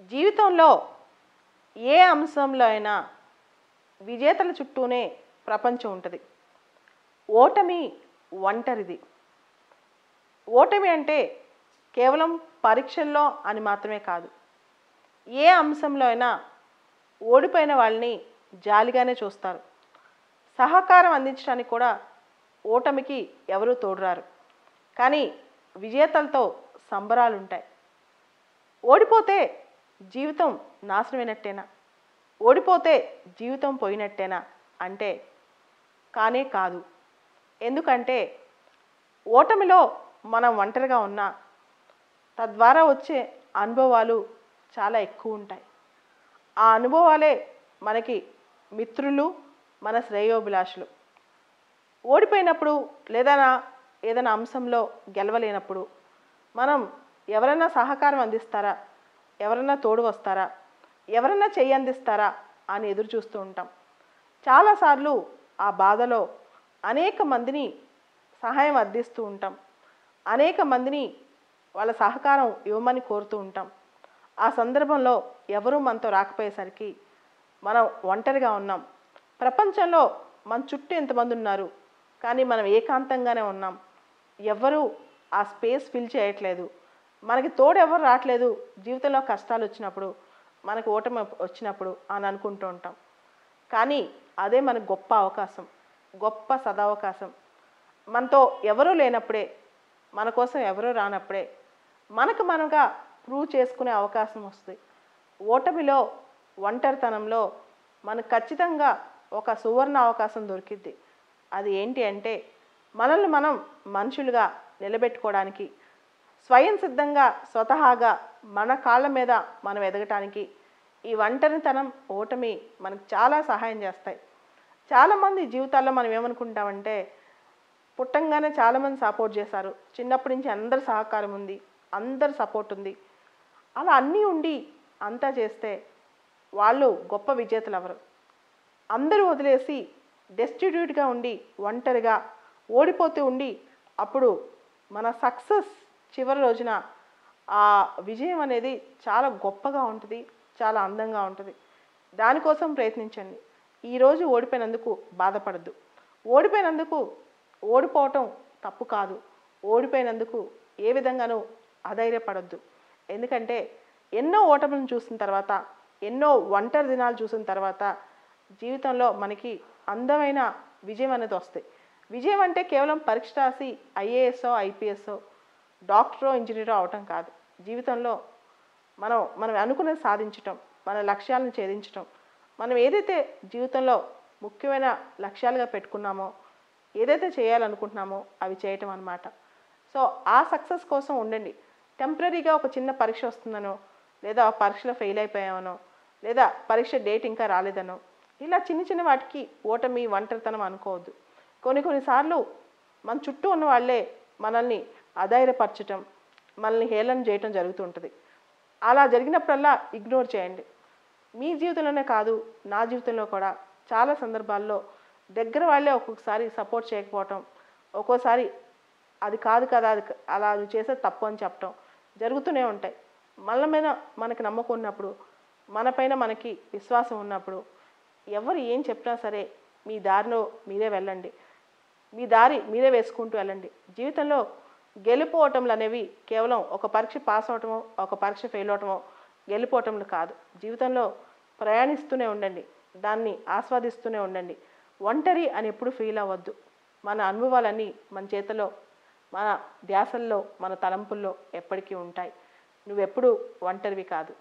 జీవితంలో ఏ అంశంలో అయినా విజేతల చుట్టూనే ప్రపంచం ఉంటుంది. ఓటమి ఒంటరిది. ఓటమి అంటే కేవలం పరీక్షల్లో అని మాత్రమే కాదు. ఏ అంశంలో అయినా ఓడిపోయిన వాళ్ళని జాలిగానే చూస్తారు. సహకారం అందించడానికి కూడా ఓటమికి ఎవరూ తోడురారు. కానీ విజేతలతో సంబరాలు ఉంటాయి. ఓడిపోతే జీవితం నాశనమైనట్టేనా? ఓడిపోతే జీవితం పోయినట్టేనా అంటే కానే కాదు. ఎందుకంటే ఓటమిలో మనం ఒంటరిగా ఉన్నా తద్వారా వచ్చే అనుభవాలు చాలా ఎక్కువ ఉంటాయి. ఆ అనుభవాలే మనకి మిత్రులు, మన శ్రేయోభిలాషులు. ఓడిపోయినప్పుడు లేదా ఏదైనా అంశంలో గెలవలేనప్పుడు మనం ఎవరైనా సహకారం అందిస్తారా, ఎవరైనా తోడు వస్తారా, ఎవరైనా చెయ్యి అందిస్తారా అని ఎదురు చూస్తూ ఉంటాం. చాలాసార్లు ఆ బాధలో అనేక మందిని సహాయం అందిస్తూ ఉంటాం. అనేక మందిని వాళ్ళ సహకారం ఇవ్వమని కోరుతూ ఉంటాం. ఆ సందర్భంలో ఎవరూ మనతో రాకపోయేసరికి మనం ఒంటరిగా ఉన్నాం. ప్రపంచంలో మన చుట్టూ ఎంతమంది ఉన్నారు, కానీ మనం ఏకాంతంగానే ఉన్నాం. ఎవరు ఆ స్పేస్ ఫిల్ చేయట్లేదు. మనకి తోడు ఎవరు రావట్లేదు. జీవితంలో కష్టాలు వచ్చినప్పుడు, మనకు ఓటమి వచ్చినప్పుడు అని అనుకుంటూ ఉంటాం. కానీ అదే మనకు గొప్ప అవకాశం, గొప్ప సదవకాశం. మనతో ఎవరూ లేనప్పుడే, మన కోసం ఎవరూ రానప్పుడే మనకు మనగా ప్రూవ్ చేసుకునే అవకాశం వస్తుంది. ఓటమిలో, ఒంటరితనంలో మనకు ఖచ్చితంగా ఒక సువర్ణ అవకాశం దొరికిద్ది. అది ఏంటి అంటే మనల్ని మనం మనుషులుగా నిలబెట్టుకోవడానికి, స్వయం సిద్ధంగా స్వతహాగా మన కాళ్ళ మీద మనం ఎదగటానికి ఈ ఒంటరితనం, ఓటమి మనకు చాలా సహాయం చేస్తాయి. చాలామంది జీవితాల్లో మనం ఏమనుకుంటామంటే పుట్టంగానే చాలామంది సపోర్ట్ చేశారు, చిన్నప్పటి నుంచి అందరి సహకారం ఉంది, అందరి సపోర్ట్ ఉంది. అలా అన్నీ ఉండి అంతా చేస్తే వాళ్ళు గొప్ప విజేతలు ఎవరు? అందరూ వదిలేసి డెస్టిట్యూట్గా ఉండి, ఒంటరిగా ఓడిపోతూ ఉండి, అప్పుడు మన సక్సెస్ చివరి రోజున ఆ విజయం అనేది చాలా గొప్పగా ఉంటుంది, చాలా అందంగా ఉంటుంది. దానికోసం ప్రయత్నించండి. ఈరోజు ఓడిపోయినందుకు బాధపడద్దు. ఓడిపోయినందుకు ఓడిపోవటం తప్పు కాదు. ఓడిపోయినందుకు ఏ విధంగానూ అధైర్యపడద్దు. ఎందుకంటే ఎన్నో ఓటములను చూసిన తర్వాత, ఎన్నో ఒంటరి దినాలు చూసిన తర్వాత జీవితంలో మనకి అందమైన విజయం అనేది వస్తాయి. విజయం అంటే కేవలం పరీక్ష రాసి ఐఏఎస్ఓ, ఐపీఎస్ఓ, డాక్టరో, ఇంజనీరో అవటం కాదు. జీవితంలో మనం అనుకున్నది సాధించటం, మన లక్ష్యాలను ఛేదించటం, మనం ఏదైతే జీవితంలో ముఖ్యమైన లక్ష్యాలుగా పెట్టుకున్నామో, ఏదైతే చేయాలనుకుంటున్నామో అవి చేయటం అన్నమాట. సో ఆ సక్సెస్ కోసం ఉండండి. టెంపరీగా ఒక చిన్న పరీక్ష వస్తుందనో, లేదా ఆ పరీక్షలో ఫెయిల్ అయిపోయామనో, లేదా పరీక్ష డేట్ ఇంకా రాలేదనో, ఇలా చిన్న చిన్న వాటికి ఓటమి, ఒంటరితనం అనుకోవద్దు. కొన్నిసార్లు మన చుట్టూ ఉన్న వాళ్ళే మనల్ని అధైర్యపరచటం, మనల్ని హేళన చేయటం జరుగుతూ ఉంటుంది. అలా జరిగినప్పుడల్లా ఇగ్నోర్ చేయండి. మీ జీవితంలోనే కాదు, నా జీవితంలో కూడా చాలా సందర్భాల్లో దగ్గర వాళ్ళే ఒక్కొక్కసారి సపోర్ట్ చేయకపోవటం, ఒక్కోసారి అది కాదు కదా, అది అలా నువ్వు చేసేది తప్పు అని చెప్పటం జరుగుతూనే ఉంటాయి. మన మీద మనకి నమ్మకం ఉన్నప్పుడు, మనపైన మనకి విశ్వాసం ఉన్నప్పుడు ఎవరు ఏం చెప్పినా సరే మీ దారిలో మీరే వెళ్ళండి. మీ దారి మీరే వేసుకుంటూ వెళ్ళండి. జీవితంలో గెలుపోవటంలు అనేవి కేవలం ఒక పరీక్ష పాస్ అవటమో, ఒక పరీక్ష ఫెయిల్ అవటమో గెలుపోవటంలు కాదు. జీవితంలో ప్రయాణిస్తూనే ఉండండి, దాన్ని ఆస్వాదిస్తూనే ఉండండి. ఒంటరి అని ఎప్పుడు ఫీల్ అవ్వద్దు. మన అనుభవాలన్నీ మన చేతిలో, మన ధ్యాసల్లో, మన తలంపుల్లో ఎప్పటికీ ఉంటాయి. నువ్వెప్పుడు ఒంటరివి కాదు.